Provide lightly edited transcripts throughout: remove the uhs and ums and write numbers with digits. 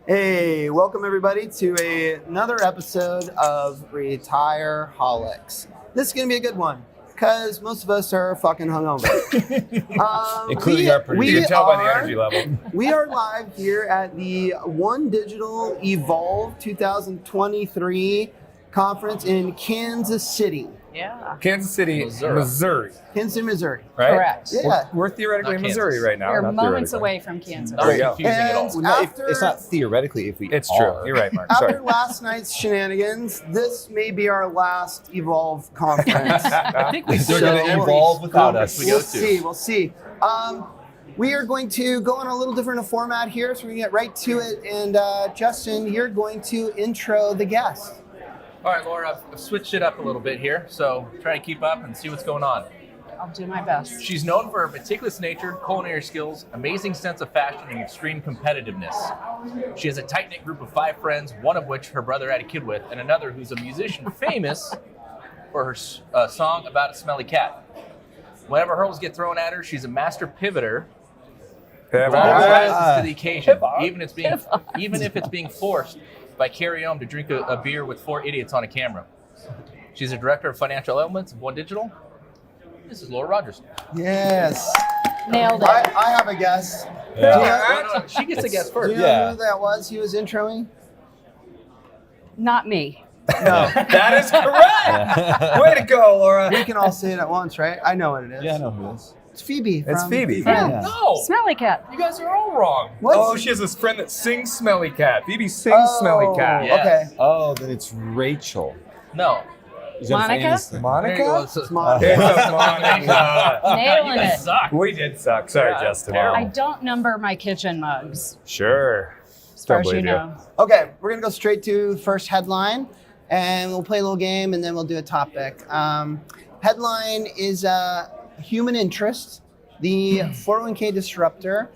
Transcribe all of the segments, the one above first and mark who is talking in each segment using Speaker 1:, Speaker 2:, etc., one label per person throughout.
Speaker 1: Hey, welcome everybody to another episode of Retireholics. This is going to be a good one because most of us are fucking hungover.
Speaker 2: Including our producer.
Speaker 3: You can tell by the energy level.
Speaker 1: We are live here at the OneDigital Evolve 2023 conference in Kansas City.
Speaker 4: Yeah.
Speaker 3: Kansas City, Missouri.
Speaker 1: Kansas City, Missouri.
Speaker 3: Right?
Speaker 4: Correct.
Speaker 1: Yeah.
Speaker 3: We're theoretically in
Speaker 2: Not
Speaker 3: Missouri
Speaker 2: Kansas.
Speaker 3: right now.
Speaker 4: We're
Speaker 3: not
Speaker 4: moments
Speaker 3: theoretically.
Speaker 4: away from Kansas.
Speaker 3: There we go.
Speaker 2: Confusing at all.
Speaker 1: And
Speaker 2: No,
Speaker 1: after,
Speaker 2: it's not theoretically if we
Speaker 3: It's
Speaker 2: are.
Speaker 3: true. You're right, Mark.
Speaker 1: after
Speaker 3: Sorry.
Speaker 1: last night's shenanigans, this may be our last Evolve conference.
Speaker 2: I think they're
Speaker 1: So-
Speaker 2: going to evolve without us.
Speaker 1: We'll see. We are going to go on a little different format here, so we're going to get right to it. And Justin, you're going to intro the guest.
Speaker 2: All right, Laura, I've switched it up a little bit here, so try to keep up and see what's going on.
Speaker 4: I'll do my best.
Speaker 2: She's known for her meticulous nature, culinary skills, amazing sense of fashion, and extreme competitiveness. She has a tight-knit group of 5 friends, one of which her brother had a kid with, and another who's a musician famous for her song about a smelly cat. Whenever hurdles get thrown at her, she's a master pivoter.
Speaker 3: Yeah,
Speaker 2: Who always
Speaker 3: right.
Speaker 2: rises to the occasion, even if it's being forced by Carrie Ohm to drink a beer with 4 idiots on a camera. She's a director of Financial Ailments of OneDigital. This is Laura Rogers.
Speaker 1: Yes.
Speaker 4: Nailed it.
Speaker 1: I have a guess.
Speaker 2: No, she gets a guess
Speaker 1: Do
Speaker 2: first.
Speaker 1: you know who that was he was introing?
Speaker 4: Not me.
Speaker 1: No.
Speaker 3: That is correct. Way to go, Laura.
Speaker 1: We can all say it at once, right? I know what it is.
Speaker 2: Yeah, I know who it is.
Speaker 1: It's Phoebe.
Speaker 3: It's
Speaker 1: from
Speaker 3: Phoebe.
Speaker 1: Friends.
Speaker 4: Yeah.
Speaker 3: No.
Speaker 4: Smelly cat.
Speaker 3: You guys are all wrong.
Speaker 1: What?
Speaker 3: Oh, she has this friend that sings Smelly Cat. Phoebe sings Smelly Cat.
Speaker 2: Yeah.
Speaker 1: Okay.
Speaker 5: Oh, then it's Rachel.
Speaker 2: No.
Speaker 4: Monica?
Speaker 2: There you go.
Speaker 3: Monica?
Speaker 2: It's
Speaker 1: Monica.
Speaker 3: It's Monica.
Speaker 4: Nailing it.
Speaker 2: Suck.
Speaker 3: We did suck. Sorry,
Speaker 2: Yeah,
Speaker 3: Justin.
Speaker 2: terrible.
Speaker 4: I don't number my kitchen mugs,
Speaker 3: Sure.
Speaker 4: as far
Speaker 3: Don't
Speaker 4: as you
Speaker 3: believe you.
Speaker 4: know.
Speaker 1: Okay, we're gonna go straight to the first headline, and we'll play a little game, and then we'll do a topic. Headline is human interest. The 401k disruptor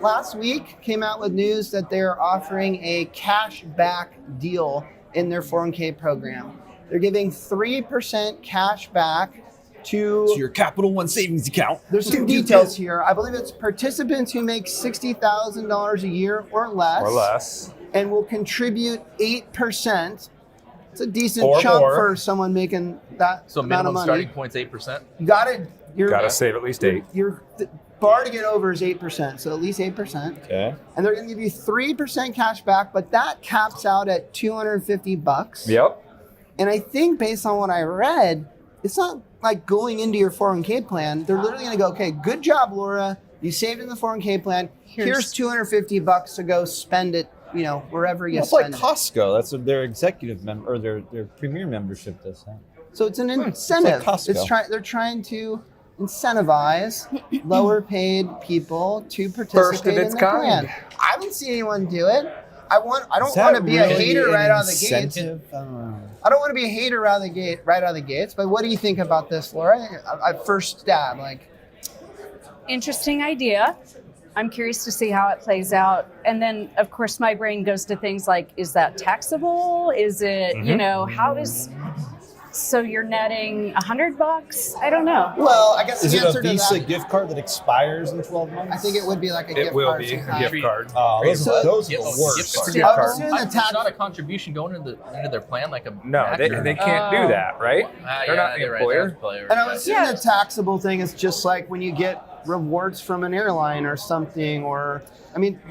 Speaker 1: last week came out with news that they're offering a cash back deal in their 401k program. They're giving 3% cash back
Speaker 5: To your Capital One savings account.
Speaker 1: There's some details here. I believe it's participants who make $60,000 a year or less. And will contribute 8%. It's a decent
Speaker 3: Or
Speaker 1: chunk
Speaker 3: more.
Speaker 1: for someone making that
Speaker 2: So
Speaker 1: amount of
Speaker 2: minimum
Speaker 1: money.
Speaker 2: starting point's 8%.
Speaker 1: You got it.
Speaker 3: Gotta save at least 8.
Speaker 1: The bar to get over is 8%, so at least 8%.
Speaker 5: Okay.
Speaker 1: And they're going to give you 3% cash back, but that caps out at $250.
Speaker 3: Yep.
Speaker 1: And I think based on what I read, it's not like going into your 401k plan. They're literally going to go, okay, good job, Laura. You saved in the 401k plan. Here's $250 to go spend it, wherever you
Speaker 5: It's like
Speaker 1: spend it.
Speaker 5: Costco. That's what their executive member or their premier membership does. Huh?
Speaker 1: So it's an incentive.
Speaker 5: It's like Costco.
Speaker 1: They're trying to incentivize lower paid people to
Speaker 3: First
Speaker 1: participate
Speaker 3: of
Speaker 1: in
Speaker 3: its
Speaker 1: the
Speaker 3: kind.
Speaker 1: plan. I haven't seen anyone do it. I don't
Speaker 5: Is that
Speaker 1: want to be a
Speaker 5: really
Speaker 1: hater
Speaker 5: an
Speaker 1: right out of the gates.
Speaker 5: incentive? I don't know.
Speaker 1: I don't want to be a hater right out of the gates. But what do you think about this, Laura? At first stab,
Speaker 4: Interesting idea. I'm curious to see how it plays out. And then, of course, my brain goes to things like, is that taxable? Is it, how does... So you're netting $100? I don't know.
Speaker 1: well, I guess
Speaker 5: Is
Speaker 1: the
Speaker 5: it
Speaker 1: answer
Speaker 5: a
Speaker 1: to
Speaker 5: Visa
Speaker 1: that,
Speaker 5: gift card that expires in 12 months?
Speaker 1: I think it would be like a
Speaker 3: It
Speaker 1: gift
Speaker 3: will
Speaker 1: card.
Speaker 3: be a
Speaker 1: sometime.
Speaker 3: gift card.
Speaker 5: Those
Speaker 1: So-
Speaker 5: are the
Speaker 2: Gift
Speaker 5: worst.
Speaker 2: card.
Speaker 3: Gift
Speaker 1: I was
Speaker 3: card.
Speaker 1: assuming the
Speaker 2: It's
Speaker 1: tax.
Speaker 2: not a contribution going into their plan like a
Speaker 3: No, they can't do that, right? They're not the employer.
Speaker 1: And I was assuming the taxable thing is just like when you get rewards from an airline or something,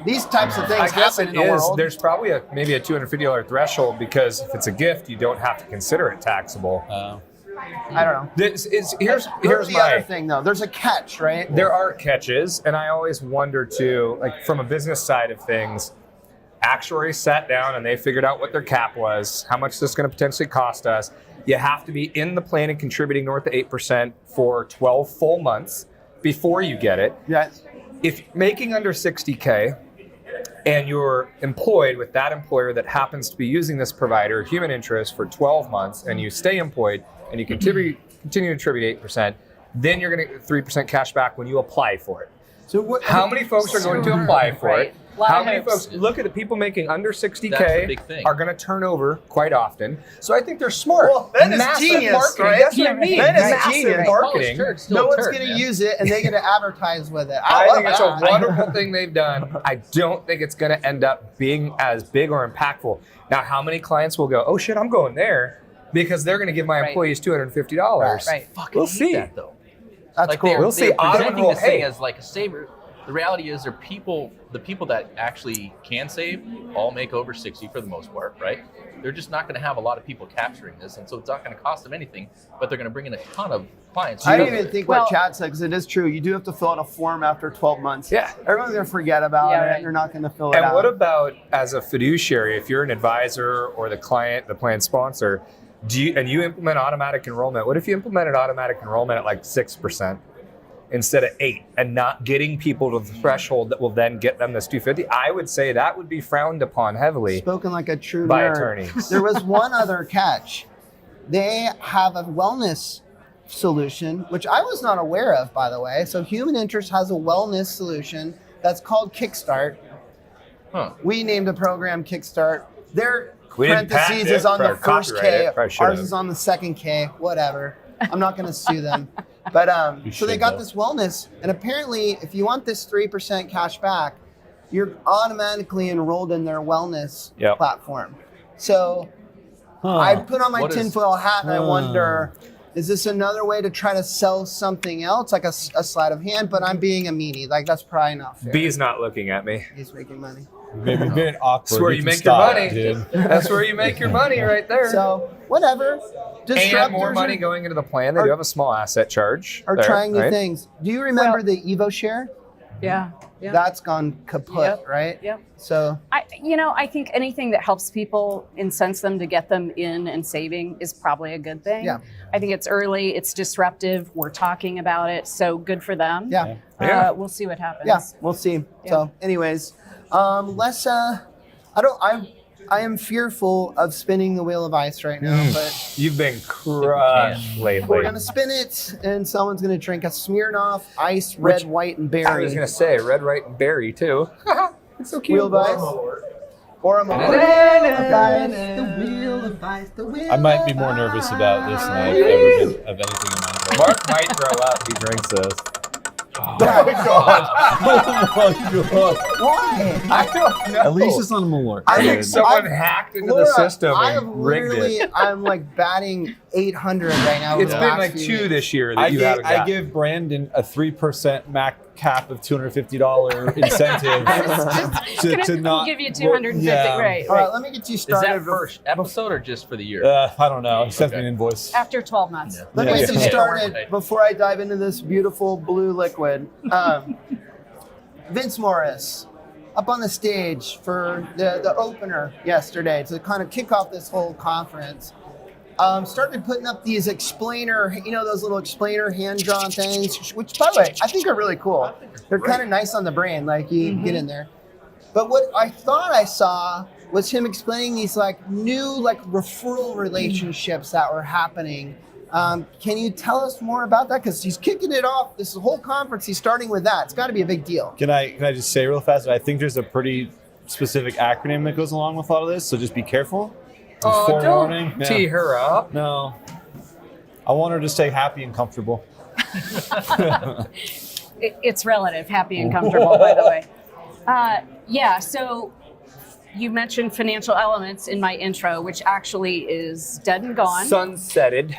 Speaker 1: these types of
Speaker 3: I
Speaker 1: things
Speaker 3: guess
Speaker 1: happen
Speaker 3: it
Speaker 1: in the
Speaker 3: is.
Speaker 1: world.
Speaker 3: There's probably maybe a $250 threshold because if it's a gift, you don't have to consider it taxable.
Speaker 1: I don't know.
Speaker 3: Here's
Speaker 1: the
Speaker 3: my
Speaker 1: other thing, though. There's a catch, right?
Speaker 3: There are catches, and I always wonder too, like from a business side of things, actuaries sat down and they figured out what their cap was, how much this is going to potentially cost us. You have to be in the plan and contributing north of 8% for 12 full months before you get it.
Speaker 1: Yeah.
Speaker 3: If making under 60K and you're employed with that employer that happens to be using this provider, human interest, for 12 months, and you stay employed and you continue to contribute 8%, then you're going to get 3% cash back when you apply for it.
Speaker 1: So what?
Speaker 3: How many folks are going to apply for it?
Speaker 4: Lot
Speaker 3: How
Speaker 4: of
Speaker 3: many
Speaker 4: hopes.
Speaker 3: folks look at the people making under
Speaker 2: That's the
Speaker 3: 60K
Speaker 2: big thing.
Speaker 3: are going to turn over quite often. So I think they're smart.
Speaker 1: Well, that is
Speaker 3: Massive
Speaker 1: genius,
Speaker 3: marketing.
Speaker 1: right?
Speaker 3: That's what I
Speaker 4: Yeah,
Speaker 3: mean.
Speaker 1: that is
Speaker 3: Massive
Speaker 1: genius.
Speaker 3: marketing.
Speaker 2: College still
Speaker 1: No
Speaker 2: a
Speaker 1: one's
Speaker 2: turd,
Speaker 1: going to
Speaker 2: man.
Speaker 1: use it, and they get to advertise with it.
Speaker 3: I
Speaker 1: love
Speaker 3: think it's
Speaker 1: that.
Speaker 3: a wonderful thing they've done. I don't think it's going to end up being as big or impactful. Now, how many clients will go, oh shit, I'm going there because they're going to give my
Speaker 4: Right.
Speaker 3: employees $250?
Speaker 4: Right.
Speaker 2: Fucking
Speaker 3: We'll
Speaker 2: hate
Speaker 3: see.
Speaker 2: that though.
Speaker 1: That's
Speaker 2: Like
Speaker 1: cool.
Speaker 2: they're,
Speaker 3: We'll see.
Speaker 2: they're
Speaker 3: Autumn
Speaker 2: presenting
Speaker 3: will-
Speaker 2: this thing
Speaker 3: hey.
Speaker 2: as like a saver. The reality is, the people that actually can save all make over 60 for the most part, right? They're just not going to have a lot of people capturing this, and so it's not going to cost them anything. But they're going to bring in a ton of clients.
Speaker 1: I didn't even think
Speaker 4: Well-
Speaker 1: what Chad said, because it is true. You do have to fill out a form after 12 months.
Speaker 3: Yeah.
Speaker 1: Everyone's going to forget about
Speaker 4: Yeah,
Speaker 1: it.
Speaker 4: right.
Speaker 1: They're not going to fill it
Speaker 3: And
Speaker 1: out.
Speaker 3: what about as a fiduciary, if you're an advisor or the client, the plan sponsor, and you implement automatic enrollment? What if you implemented automatic enrollment at like 6% instead of 8% and not getting people to the threshold that will then get them this 250? I would say that would be frowned upon heavily
Speaker 1: Spoken like a true
Speaker 3: by
Speaker 1: nerd.
Speaker 3: attorneys.
Speaker 1: There was one other catch. They have a wellness solution, which I was not aware of, by the way. So Human Interest has a wellness solution that's called Kickstart.
Speaker 2: Huh.
Speaker 1: We named the program Kickstart. Their
Speaker 3: We didn't patent
Speaker 1: parentheses
Speaker 3: it
Speaker 1: is on the
Speaker 3: or
Speaker 1: first
Speaker 3: copyright
Speaker 1: K.
Speaker 3: it. Probably should
Speaker 1: Ours
Speaker 3: have.
Speaker 1: is on the second K. Whatever. I'm not going to sue them. But so they
Speaker 5: should,
Speaker 1: got
Speaker 5: though.
Speaker 1: this wellness, and apparently, if you want this 3% cash back, you're automatically enrolled in their wellness
Speaker 3: Yep.
Speaker 1: platform. So I put on my
Speaker 2: What is-
Speaker 1: tinfoil hat, and I wonder, is this another way to try to sell something else, like a sleight of hand? But I'm being a meanie. Like, that's probably not fair.
Speaker 3: B's not looking at me.
Speaker 1: He's making money.
Speaker 5: Maybe very awkward.
Speaker 3: That's where you
Speaker 5: can
Speaker 3: make
Speaker 5: stop,
Speaker 3: your money.
Speaker 5: dude.
Speaker 3: That's where you make your money right there.
Speaker 1: So whatever.
Speaker 3: and more
Speaker 1: Disruptors
Speaker 3: money
Speaker 1: are-
Speaker 3: going into the plan. They do have a small asset charge.
Speaker 1: are
Speaker 3: there,
Speaker 1: trying new
Speaker 3: right?
Speaker 1: things. Do you remember
Speaker 4: Well-
Speaker 1: the Evo share?
Speaker 4: Yeah. Yeah.
Speaker 1: That's gone kaput,
Speaker 4: Yep.
Speaker 1: right?
Speaker 4: Yep.
Speaker 1: So
Speaker 4: I think anything that helps people, incents them to get them in and saving is probably a good thing.
Speaker 1: Yeah.
Speaker 4: I think it's early, it's disruptive, we're talking about it, so good for them.
Speaker 1: yeah.
Speaker 3: Yeah.
Speaker 4: We'll see what happens.
Speaker 1: Yeah, we'll see.
Speaker 4: Yeah.
Speaker 1: So, anyways, let's. I am fearful of spinning the wheel of ice right now, but
Speaker 3: You've been crushed lately.
Speaker 1: we're gonna spin it, and someone's gonna drink a Smirnoff Ice, red, white, and berry.
Speaker 3: I was gonna say red, white, and berry too. It's so cute.
Speaker 1: Wheel of ice, or a
Speaker 5: I might be more nervous about this than I've ever been of anything in my life.
Speaker 3: Mark might throw up. He drinks this.
Speaker 5: Oh my god!
Speaker 1: Why?
Speaker 3: I don't know.
Speaker 5: At least it's not a Malort.
Speaker 1: I
Speaker 3: I think
Speaker 1: dude.
Speaker 3: someone
Speaker 1: I've-
Speaker 3: hacked into
Speaker 1: Laura,
Speaker 3: the system
Speaker 1: I have
Speaker 3: and rigged
Speaker 1: literally,
Speaker 3: it.
Speaker 1: I'm like batting 800 right now. over
Speaker 3: It's
Speaker 1: the
Speaker 3: been
Speaker 1: last
Speaker 3: like
Speaker 1: few
Speaker 3: 2
Speaker 1: weeks.
Speaker 3: this year that
Speaker 5: I
Speaker 3: you
Speaker 5: give,
Speaker 3: haven't
Speaker 5: I
Speaker 3: got.
Speaker 5: give Brandon a 3% MAC cap of $250 incentive to
Speaker 4: We'll
Speaker 5: not.
Speaker 4: give you 250,
Speaker 5: Yeah.
Speaker 4: right?
Speaker 1: All right,
Speaker 4: right.
Speaker 1: let me get you
Speaker 2: Is
Speaker 1: started.
Speaker 2: that first episode or just for the year?
Speaker 5: I don't know. He sent me
Speaker 2: Okay.
Speaker 5: an invoice.
Speaker 4: After 12 months.
Speaker 2: Yeah.
Speaker 1: Let me get you
Speaker 5: Yeah.
Speaker 1: started
Speaker 2: Yeah.
Speaker 1: before I dive into this beautiful blue liquid. Vince Morris up on the stage for the opener yesterday to kind of kick off this whole conference. Started putting up these explainer, those little explainer hand-drawn things, which, by the way, I think are really cool. They're kind of nice on the brain, like you get in there. But what I thought I saw was him explaining these new referral relationships that were happening. Can you tell us more about that? Because he's kicking it off. This whole conference, he's starting with that. It's got to be a big deal.
Speaker 5: Can I just say real fast? I think there's a pretty specific acronym that goes along with all of this, so just be careful.
Speaker 3: Oh,
Speaker 5: Forewarning.
Speaker 3: don't tee her up.
Speaker 5: No. I want her to stay happy and comfortable.
Speaker 4: It's relative, happy and comfortable, by the way. So you mentioned Financial Elements in my intro, which actually is dead and gone.
Speaker 3: Sunsetted.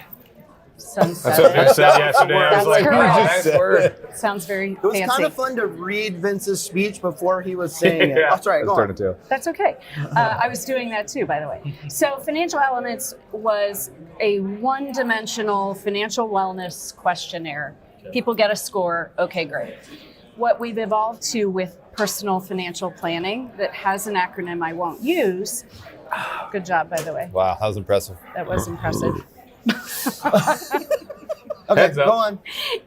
Speaker 4: Sunset.
Speaker 3: That's what Vince said yesterday. I was
Speaker 4: That's
Speaker 3: like,
Speaker 4: correct.
Speaker 3: oh, nice word.
Speaker 4: Sounds very
Speaker 1: It was
Speaker 4: fancy.
Speaker 1: kind of fun to read Vince's speech before he was saying it. Oh, sorry,
Speaker 3: I
Speaker 1: go
Speaker 3: was
Speaker 1: on.
Speaker 3: starting to.
Speaker 4: That's okay. I was doing that too, by the way. So Financial Elements was a one-dimensional financial wellness questionnaire. People get a score. Okay, great. What we've evolved to with personal financial planning that has an acronym I won't use. Good job, by the way.
Speaker 5: Wow, that was impressive.
Speaker 4: That was impressive.
Speaker 1: Okay,
Speaker 3: Heads up.
Speaker 1: go on.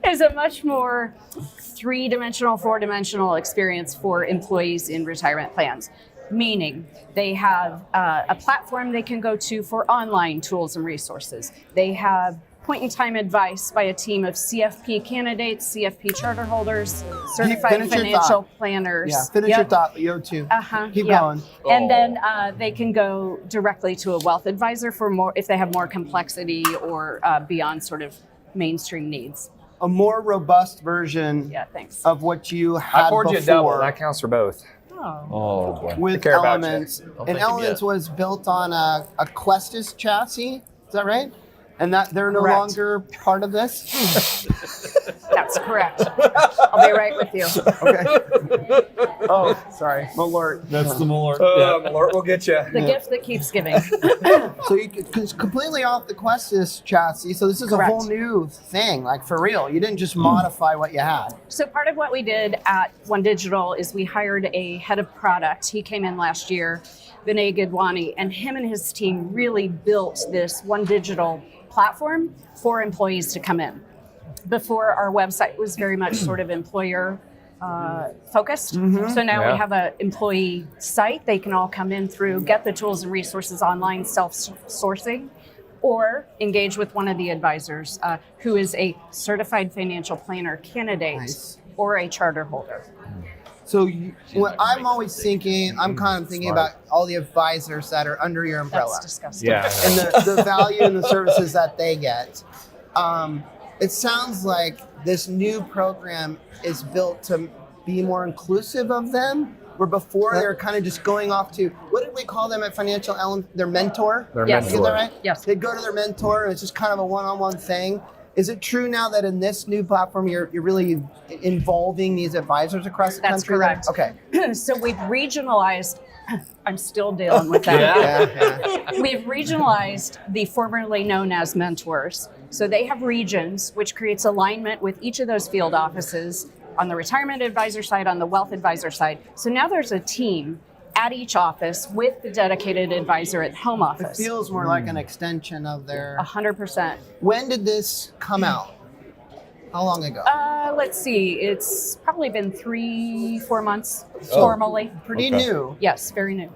Speaker 4: Is a much more three-dimensional, four-dimensional experience for employees in retirement plans. Meaning they have a platform they can go to for online tools and resources. They have point-in-time advice by a team of CFP candidates, CFP charter holders, certified
Speaker 1: finish your
Speaker 4: financial
Speaker 1: thought.
Speaker 4: planners.
Speaker 1: Yeah, finish your thought, but you have two. Keep going.
Speaker 4: And then they can go directly to a wealth advisor for more if they have more complexity or beyond sort of mainstream needs.
Speaker 1: A more robust version
Speaker 4: Thanks.
Speaker 1: of what you had
Speaker 3: I poured
Speaker 1: before.
Speaker 3: you a double. That counts for both.
Speaker 5: Oh boy.
Speaker 1: With
Speaker 3: care about
Speaker 1: Elements.
Speaker 2: Don't
Speaker 1: And
Speaker 2: think
Speaker 1: Elements
Speaker 2: yet.
Speaker 1: was built on a Questus chassis. Is that right? And that they're no
Speaker 4: Correct.
Speaker 1: longer part of this?
Speaker 4: That's correct. I'll be right with you.
Speaker 1: Okay. Oh, sorry. Malort.
Speaker 5: That's the more.
Speaker 3: Malort will get you.
Speaker 4: The gift that keeps giving.
Speaker 1: So it's completely off the Questus chassis. So this is
Speaker 4: Correct.
Speaker 1: a whole new thing, like for real. You didn't just modify what you had.
Speaker 4: So part of what we did at OneDigital is we hired a head of product. He came in last year, Vinay Gidwani, and him and his team really built this OneDigital platform for employees to come in. Before, our website was very much sort of employer focused. So now
Speaker 3: Yeah.
Speaker 4: we have an employee site. They can all come in through, get the tools and resources online, self-sourcing, or engage with one of the advisors who is a certified financial planner candidate
Speaker 1: Nice.
Speaker 4: or a charter holder.
Speaker 1: So what I'm always thinking, I'm kind of thinking
Speaker 3: Smart.
Speaker 1: about all the advisors that are under your umbrella.
Speaker 4: That's disgusting.
Speaker 3: Yeah.
Speaker 1: And the value and the services that they get. It sounds like this new program is built to be more inclusive of them, where before they were kind of just going off to, what did we call them at Financial Ailments? Their mentor?
Speaker 3: Their
Speaker 4: Yes.
Speaker 1: Is
Speaker 3: mentor.
Speaker 1: that right?
Speaker 4: Yes.
Speaker 1: They go to their mentor, and it's just kind of a one-on-one thing. Is it true now that in this new platform, you're really involving these advisors across the
Speaker 4: That's
Speaker 1: country?
Speaker 4: correct.
Speaker 1: Okay.
Speaker 4: So we've regionalized. I'm still dealing with that.
Speaker 1: Yeah.
Speaker 4: We've regionalized the formerly known as mentors. So they have regions, which creates alignment with each of those field offices on the retirement advisor side, on the wealth advisor side. So now there's a team at each office with the dedicated advisor at home
Speaker 1: It
Speaker 4: office.
Speaker 1: feels more like an extension of their.
Speaker 4: 100%.
Speaker 1: When did this come out? How long ago?
Speaker 4: Let's see. It's probably been 3-4 months formally.
Speaker 1: Pretty
Speaker 5: okay.
Speaker 1: new.
Speaker 4: Yes, very new.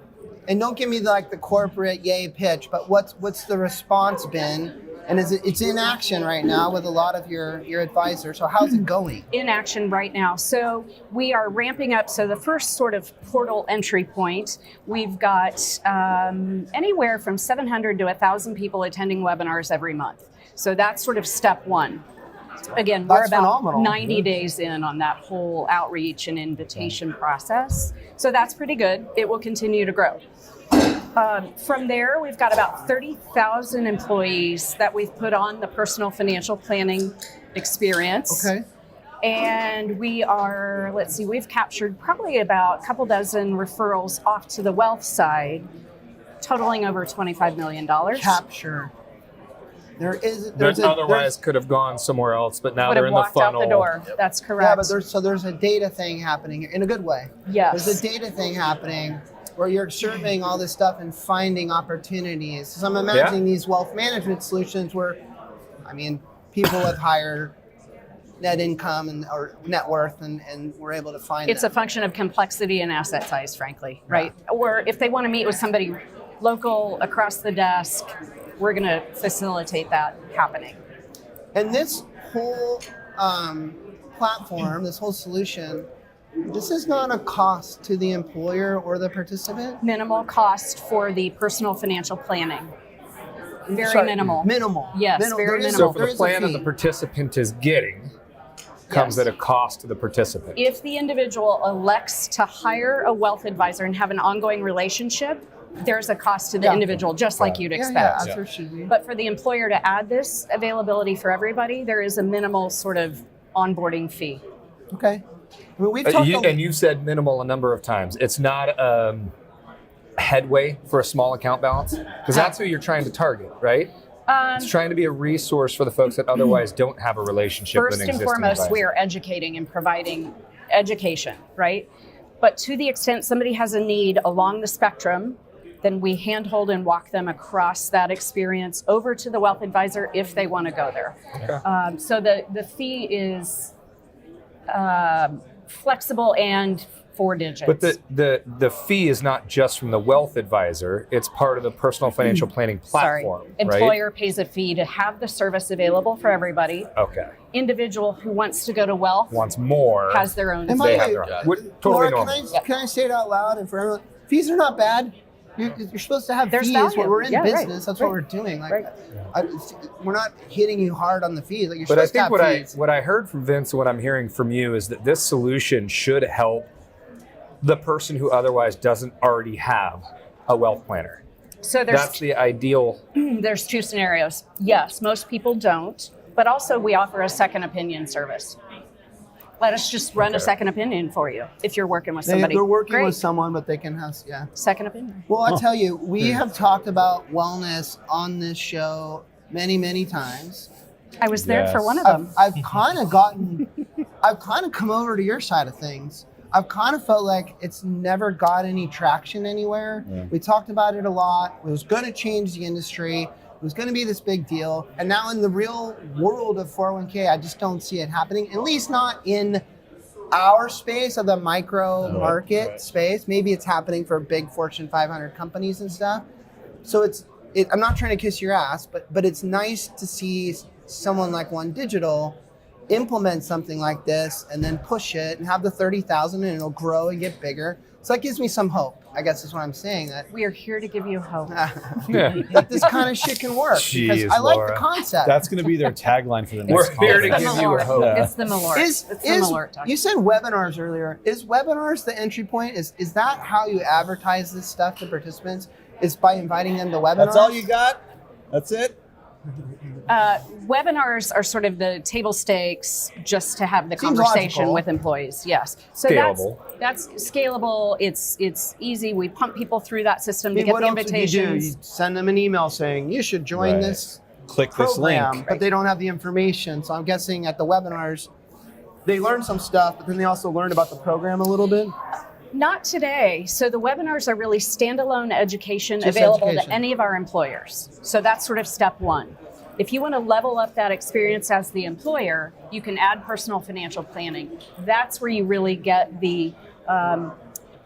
Speaker 1: And don't give me the corporate yay pitch, but what's the response been? And it's in action right now with a lot of your advisors. So how's it going?
Speaker 4: In action right now. So we are ramping up. So the first sort of portal entry point, we've got anywhere from 700 to 1,000 people attending webinars every month. So that's sort of step one. Again, we're
Speaker 1: That's
Speaker 4: about
Speaker 1: phenomenal.
Speaker 4: 90 days in on that whole outreach and invitation process. So that's pretty good. It will continue to grow. From there, we've got about 30,000 employees that we've put on the personal financial planning experience.
Speaker 1: Okay.
Speaker 4: And we are, let's see, we've captured probably about a couple dozen referrals off to the wealth side, totaling over $25 million.
Speaker 1: Capture. There's
Speaker 3: That
Speaker 1: a,
Speaker 3: otherwise could have gone somewhere else, but now
Speaker 4: Would
Speaker 3: they're
Speaker 4: have
Speaker 3: in the
Speaker 4: walked out
Speaker 3: funnel.
Speaker 4: the door. That's
Speaker 1: yeah,
Speaker 4: correct.
Speaker 1: but there's a data thing happening here in a good way.
Speaker 4: Yes.
Speaker 1: There's a data thing happening where you're surveying all this stuff and finding opportunities. So I'm imagining these wealth management solutions where, I mean, people with higher net income or net worth and we're able to find
Speaker 4: It's a
Speaker 1: them.
Speaker 4: function of complexity and asset size, frankly, right? Or if they want to meet with somebody local across the desk, we're going to facilitate that happening.
Speaker 1: And this whole platform, this whole solution, this is not a cost to the employer or the participant?
Speaker 4: Minimal cost for the personal financial planning. Very
Speaker 1: Sorry,
Speaker 4: minimal.
Speaker 1: Minimal.
Speaker 4: Yes,
Speaker 1: Minimal.
Speaker 4: very
Speaker 1: There is-
Speaker 3: So
Speaker 4: minimal.
Speaker 3: for
Speaker 1: there
Speaker 3: the
Speaker 1: is a
Speaker 3: plan that
Speaker 1: fee.
Speaker 3: the participant is getting comes
Speaker 4: Yes.
Speaker 3: at a cost to the participant.
Speaker 4: If the individual elects to hire a wealth advisor and have an ongoing relationship, there's a cost to the
Speaker 1: Yeah.
Speaker 4: individual, just like you'd
Speaker 1: Yeah,
Speaker 4: expect.
Speaker 1: as there should be.
Speaker 4: But for the employer to add this availability for everybody, there is a minimal sort of onboarding fee.
Speaker 1: Okay. I mean, we've talked
Speaker 3: And you've said minimal a number of times. It's not headway for a small account balance because that's who you're trying to target, right? It's trying to be a resource for the folks that otherwise don't have a relationship with
Speaker 4: First
Speaker 3: an
Speaker 4: and
Speaker 3: existing
Speaker 4: foremost,
Speaker 3: advisor.
Speaker 4: we are educating and providing education, right? But to the extent somebody has a need along the spectrum, then we handhold and walk them across that experience over to the wealth advisor if they want to go there. So the fee is flexible and 4 digits.
Speaker 3: But the fee is not just from the wealth advisor; it's part of the personal financial planning platform, right?
Speaker 4: Employer pays a fee to have the service available for everybody.
Speaker 3: Okay.
Speaker 4: Individual who wants to go to wealth
Speaker 3: Wants more.
Speaker 4: has their own.
Speaker 1: Am
Speaker 3: They
Speaker 1: I-
Speaker 3: have their own. Totally
Speaker 1: Laura,
Speaker 3: normal.
Speaker 1: can I say it out loud and for everyone? Fees are not bad. You're supposed to have
Speaker 4: There's
Speaker 1: fees.
Speaker 4: value.
Speaker 1: When we're in
Speaker 4: Yeah, right.
Speaker 1: business, that's what we're doing. Like,
Speaker 4: Right.
Speaker 1: we're not hitting you hard on the fees. Like, you're
Speaker 3: But I
Speaker 1: supposed to
Speaker 3: think
Speaker 1: have fees.
Speaker 3: what I heard from Vince and what I'm hearing from you is that this solution should help the person who otherwise doesn't already have a wealth planner.
Speaker 4: So
Speaker 3: That's the ideal.
Speaker 4: there's 2 scenarios. Yes, most people don't, but also we offer a second opinion service. Let us just run a second opinion for you if you're working with somebody.
Speaker 1: They're working
Speaker 4: Great.
Speaker 1: with someone, but they can have, yeah.
Speaker 4: Second opinion.
Speaker 1: Well, I tell you, we have talked about wellness on this show many, many times.
Speaker 4: I was there for
Speaker 5: Yes.
Speaker 4: one of them.
Speaker 1: I've kind of come over to your side of things. I've kind of felt like it's never got any traction anywhere.
Speaker 5: Yeah.
Speaker 1: We talked about it a lot. It was going to change the industry. It was going to be this big deal. And now in the real world of 401k, I just don't see it happening, at least not in our space of the micro market space. Maybe it's happening for big Fortune 500 companies and stuff. So I'm not trying to kiss your ass, but it's nice to see someone like OneDigital implement something like this and then push it and have the 30,000 and it'll grow and get bigger. So that gives me some hope, I guess is what I'm saying. That
Speaker 4: We are here to give you hope.
Speaker 1: that this kind of shit can work.
Speaker 3: Jeez,
Speaker 1: because I like
Speaker 3: Laura.
Speaker 1: the concept.
Speaker 5: That's going to be their tagline for the next
Speaker 3: We're here to
Speaker 5: conference.
Speaker 3: give you a hope.
Speaker 5: Yeah.
Speaker 4: It's the Malort.
Speaker 1: Is
Speaker 4: It's the Malort talk.
Speaker 1: you said webinars earlier? Is webinars the entry point? Is that how you advertise this stuff to participants? Is by inviting them to webinars?
Speaker 5: That's all you got? That's it?
Speaker 4: Webinars are sort of the table stakes just to have the
Speaker 1: Seems
Speaker 4: conversation
Speaker 1: logical.
Speaker 4: with employees. Yes. So
Speaker 3: Scalable.
Speaker 4: that's scalable. It's easy. We pump people through that system
Speaker 1: I
Speaker 4: to
Speaker 1: mean,
Speaker 4: get
Speaker 1: what
Speaker 4: the
Speaker 1: else would you do?
Speaker 4: invitations.
Speaker 1: You send them an email saying you should join
Speaker 5: Right.
Speaker 1: this
Speaker 5: Click this
Speaker 1: program,
Speaker 5: link.
Speaker 1: but they don't have the information. So I'm guessing at the webinars, they learn some stuff, but then they also learn about the program a little bit.
Speaker 4: Not today. So the webinars are really standalone education
Speaker 1: Just
Speaker 4: available
Speaker 1: education.
Speaker 4: to any of our employers. So that's sort of step one. If you want to level up that experience as the employer, you can add personal financial planning. That's where you really get the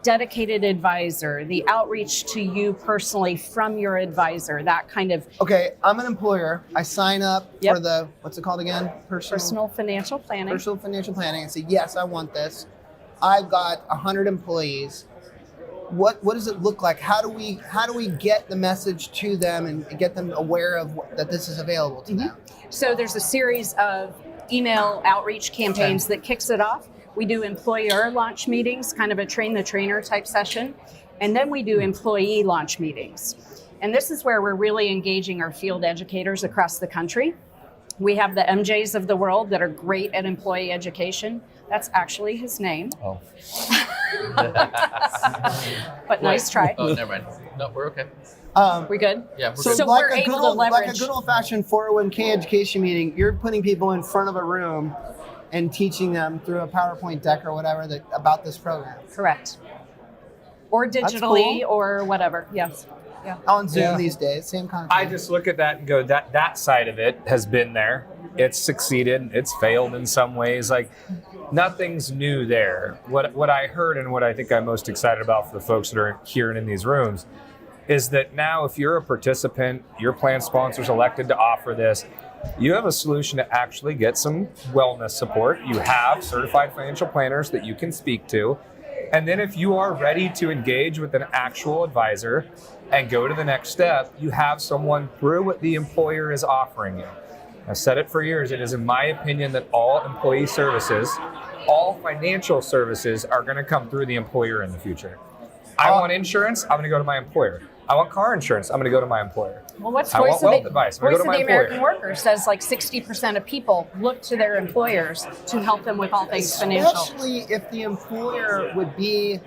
Speaker 4: dedicated advisor, the outreach to you personally from your advisor, that kind of
Speaker 1: Okay, I'm an employer. I sign up
Speaker 4: Yep.
Speaker 1: for the, what's it called again?
Speaker 4: personal financial planning.
Speaker 1: Personal financial planning and say, yes, I want this. I've got 100 employees. What does it look like? How do we get the message to them and get them aware of that this is available to them?
Speaker 4: So there's a series of email outreach campaigns that kicks it off. We do employer launch meetings, kind of a train the trainer type session. And then we do employee launch meetings. And this is where we're really engaging our field educators across the country. We have the MJs of the world that are great at employee education. That's actually his name,
Speaker 5: Oh.
Speaker 4: but nice try.
Speaker 2: Oh, never mind. No, we're okay.
Speaker 4: We good?
Speaker 2: Yeah, we're
Speaker 1: So,
Speaker 2: good.
Speaker 4: So
Speaker 1: like
Speaker 4: we're
Speaker 1: a
Speaker 4: able
Speaker 1: good
Speaker 4: to
Speaker 1: old, like a
Speaker 4: leverage-
Speaker 1: good old-fashioned 401k education meeting, you're putting people in front of a room and teaching them through a PowerPoint deck or whatever about this program
Speaker 4: Correct. Or digitally
Speaker 1: cool.
Speaker 4: or whatever. Yes. Yeah.
Speaker 1: on Zoom
Speaker 3: Yeah.
Speaker 1: these days. Same kind of
Speaker 3: I
Speaker 1: thing.
Speaker 3: just look at that and go, that side of it has been there. It's succeeded. It's failed in some ways. Like nothing's new there. What I heard and what I think I'm most excited about for the folks that are here and in these rooms is that now if you're a participant, your plan sponsor's elected to offer this, you have a solution to actually get some wellness support. You have certified financial planners that you can speak to. And then if you are ready to engage with an actual advisor and go to the next step, you have someone through what the employer is offering you. I've said it for years. It is in my opinion that all employee services, all financial services are going to come through the employer in the future. I want insurance, I'm going to go to my employer. I want car insurance, I'm going to go to my employer.
Speaker 4: Well, what's
Speaker 3: I
Speaker 4: Voice
Speaker 3: want
Speaker 4: of
Speaker 3: wealth
Speaker 4: the,
Speaker 3: advice. I'm gonna
Speaker 4: Voice
Speaker 3: go to
Speaker 4: of the
Speaker 3: my employer.
Speaker 4: American Worker says like 60% of people look to their employers to help them with all things financial.
Speaker 1: Especially if the employer would be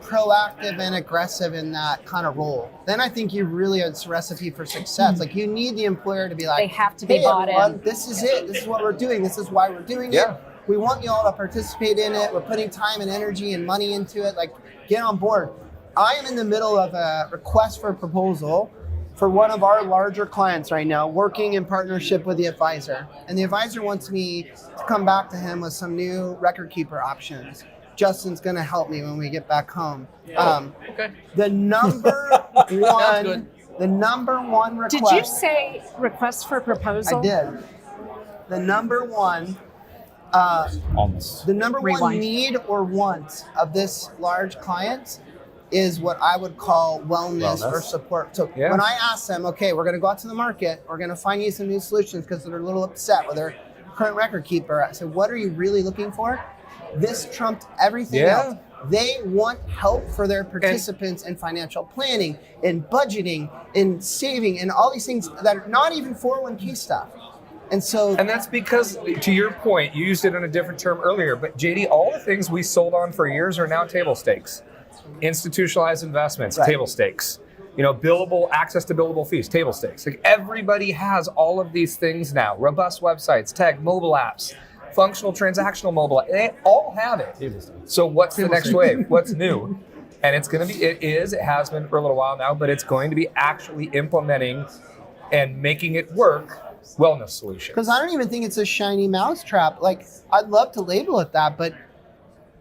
Speaker 1: proactive and aggressive in that kind of role, then I think you really it's a recipe for success. Like you need the employer to be like,
Speaker 4: They have to be
Speaker 1: hey,
Speaker 4: bought in.
Speaker 1: everyone, this is it. This is what we're doing. This is why we're doing
Speaker 3: Yeah.
Speaker 1: it. We want you all to participate in it. We're putting time and energy and money into it. Like get on board. I am in the middle of a request for a proposal for one of our larger clients right now, working in partnership with the advisor. And the advisor wants me to come back to him with some new record keeper options. Justin's going to help me when we get back home.
Speaker 2: Okay.
Speaker 1: The number one,
Speaker 2: good.
Speaker 1: the number one request.
Speaker 4: Did you say request for proposal?
Speaker 1: I did. The number one.
Speaker 5: Almost.
Speaker 1: The number one
Speaker 4: Rewind.
Speaker 1: need or want of this large client is what I would call wellness or support. So
Speaker 3: Yeah.
Speaker 1: when I ask them, okay, we're going to go out to the market, we're going to find you some new solutions because they're a little upset with their current record keeper. I said, what are you really looking for? This trumped everything
Speaker 3: Yeah.
Speaker 1: else. They want help for their participants in financial planning, in budgeting, in saving, and all these things that are not even 401k stuff. And so
Speaker 3: And that's because, to your point, you used it in a different term earlier, but JD, all the things we sold on for years are now table stakes. Institutionalized investments,
Speaker 1: Right.
Speaker 3: table stakes. Billable access to billable fees, table stakes. Like everybody has all of these things now. Robust websites, tech, mobile apps, functional transactional mobile. They all have it. So what's the next wave? What's new? And it has been for a little while now, but it's going to be actually implementing and making it work wellness solutions.
Speaker 1: because I don't even think it's a shiny mousetrap. Like, I'd love to label it that, but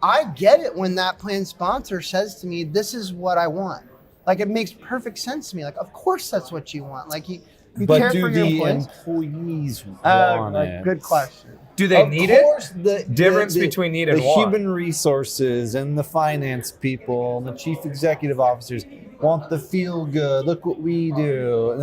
Speaker 1: I get it when that plan sponsor says to me, this is what I want. Like, it makes perfect sense to me. Like, of course that's what you want. Like, you
Speaker 5: But
Speaker 1: care
Speaker 5: do
Speaker 1: for your
Speaker 5: the
Speaker 1: employees.
Speaker 5: employees want it?
Speaker 1: Good question.
Speaker 3: Do they
Speaker 5: Of
Speaker 3: need it?
Speaker 5: course, the
Speaker 3: Difference between need and
Speaker 5: the
Speaker 3: want.
Speaker 5: human resources and the finance people and the chief executive officers want the feel good. Look what we do, and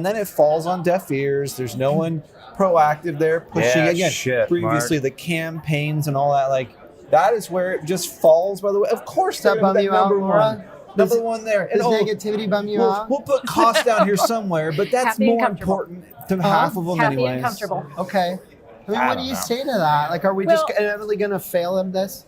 Speaker 5: then it falls on deaf ears. There's no one proactive there pushing
Speaker 3: Yeah,
Speaker 5: again.
Speaker 3: shit,
Speaker 5: Previously, the campaigns and all that, like that is where it just falls. By the way, of course,
Speaker 1: Does that
Speaker 5: they're gonna
Speaker 1: bum
Speaker 5: be
Speaker 1: you
Speaker 5: that
Speaker 1: out,
Speaker 5: number
Speaker 1: Laura?
Speaker 5: one. Number one there.
Speaker 1: Does
Speaker 5: And,
Speaker 1: negativity bum you out?
Speaker 5: we'll put costs down here somewhere, but that's
Speaker 4: Happy and
Speaker 5: more
Speaker 4: comfortable.
Speaker 5: important to half of them
Speaker 4: Happy
Speaker 5: anyways.
Speaker 4: and comfortable.
Speaker 1: Okay. I mean,
Speaker 3: I
Speaker 1: what
Speaker 3: don't
Speaker 1: do you
Speaker 3: know.
Speaker 1: say to that? Like, are we just
Speaker 4: Well-
Speaker 1: inevitably going to fail at this?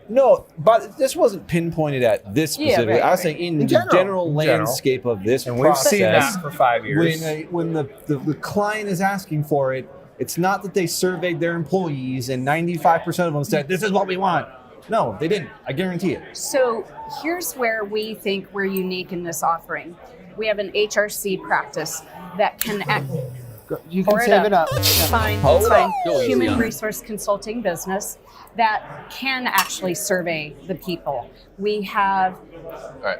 Speaker 5: No, but this wasn't pinpointed at this
Speaker 4: Yeah,
Speaker 5: specific.
Speaker 4: right,
Speaker 5: I was
Speaker 4: right.
Speaker 5: saying in,
Speaker 1: In
Speaker 5: the
Speaker 1: general.
Speaker 5: general
Speaker 3: In general.
Speaker 5: landscape of this
Speaker 3: And we've
Speaker 5: process.
Speaker 3: seen that for 5 years.
Speaker 5: When the client is asking for it, it's not that they surveyed their employees and 95% of them said, this is what we want. No, they didn't. I guarantee it.
Speaker 4: So here's where we think we're unique in this offering. We have an HRC practice that can act.
Speaker 1: You can
Speaker 4: Pour
Speaker 1: save it up.
Speaker 4: Fine,
Speaker 3: Hold
Speaker 4: it's fine.
Speaker 3: up.
Speaker 2: Go easy
Speaker 4: Human
Speaker 2: on it.
Speaker 4: resource consulting business that can actually survey the people. We have
Speaker 2: All right.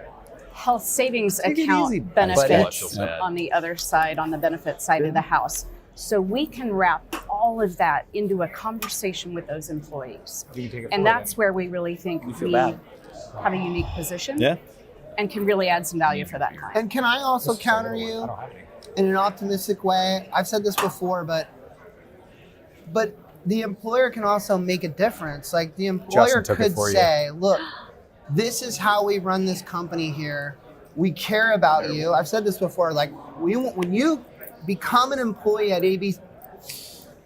Speaker 4: health savings
Speaker 5: Take it easy,
Speaker 4: account
Speaker 5: buddy.
Speaker 4: benefits
Speaker 2: Yep.
Speaker 4: on the other side, on the benefit side of the house. So we can wrap all of that into a conversation with those employees. And that's where we really think we have a unique position
Speaker 5: Yeah.
Speaker 4: and can really add some value for that client.
Speaker 1: And can I also counter you in an optimistic way? I've said this before, but the employer can also make a difference. Like, the employer
Speaker 3: Justin took it
Speaker 1: could
Speaker 3: for you.
Speaker 1: say, look, this is how we run this company here. We care about you. I've said this before. Like, when you become an employee at ABC,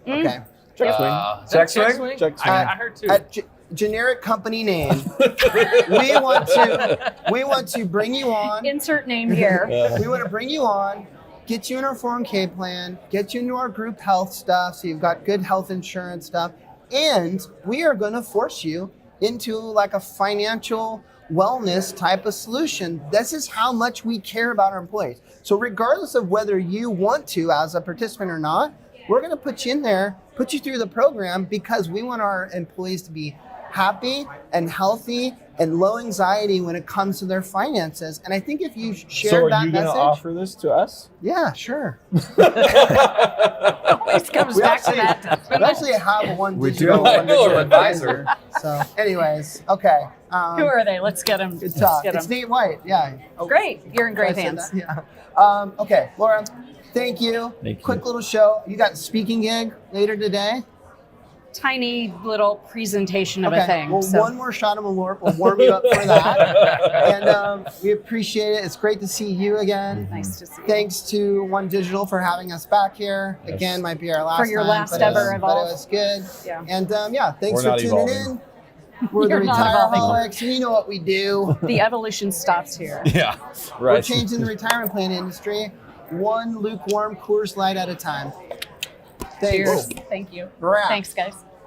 Speaker 1: okay,
Speaker 5: Check swing.
Speaker 2: Is that
Speaker 3: Check swing?
Speaker 5: Check swing.
Speaker 2: I heard two.
Speaker 1: at generic company name, we want to bring you on.
Speaker 4: Insert name here.
Speaker 1: We want to bring you on, get you in our 401k plan, get you into our group health stuff, so you've got good health insurance stuff, and we are going to force you into like a financial wellness type of solution. This is how much we care about our employees. So regardless of whether you want to as a participant or not, we're going to put you in there, put you through the program, because we want our employees to be happy and healthy and low anxiety when it comes to their finances. And I think if you share
Speaker 5: So are
Speaker 1: that
Speaker 5: you going to
Speaker 1: message,
Speaker 5: offer this to us?
Speaker 1: yeah, sure.
Speaker 4: Always comes
Speaker 1: We
Speaker 4: back to that.
Speaker 1: We actually have one
Speaker 3: We
Speaker 1: digital,
Speaker 3: do.
Speaker 1: one digital
Speaker 2: Digital advisor.
Speaker 1: So, anyways, okay.
Speaker 4: Who are they? Let's get them.
Speaker 1: Good
Speaker 4: Let's
Speaker 1: talk.
Speaker 4: get
Speaker 1: It's
Speaker 4: 'em.
Speaker 1: Nate White. Yeah. Oh,
Speaker 4: Great. You're in
Speaker 1: I
Speaker 4: great
Speaker 1: said
Speaker 4: hands.
Speaker 1: that? Yeah. Okay, Laura. Thank you.
Speaker 5: Thank you.
Speaker 1: Quick little show. You got a speaking gig later today.
Speaker 4: Tiny little presentation of
Speaker 1: Okay.
Speaker 4: a thing.
Speaker 1: Well,
Speaker 4: so.
Speaker 1: one more shot of Malort will warm you up for that. And we appreciate it. It's great to see you again.
Speaker 4: Nice to see you.
Speaker 1: Thanks to OneDigital for having us back here. Again, might be our last
Speaker 4: For your
Speaker 1: time,
Speaker 4: last
Speaker 1: but it was-
Speaker 4: ever
Speaker 1: but
Speaker 4: Evolve.
Speaker 1: it was good.
Speaker 4: Yeah.
Speaker 1: And thanks
Speaker 5: We're
Speaker 1: for
Speaker 5: not
Speaker 1: tuning
Speaker 5: evolving.
Speaker 1: in. We're the
Speaker 4: You're not evolving.
Speaker 1: Retireholics, and you know what we do.
Speaker 4: The evolution stops here.
Speaker 5: Yeah.
Speaker 1: We're
Speaker 5: Right.
Speaker 1: changing the retirement plan industry one lukewarm Coors Light at a time. Thanks.
Speaker 4: Cheers. Thank you.
Speaker 1: Wrap.
Speaker 4: Thanks, guys.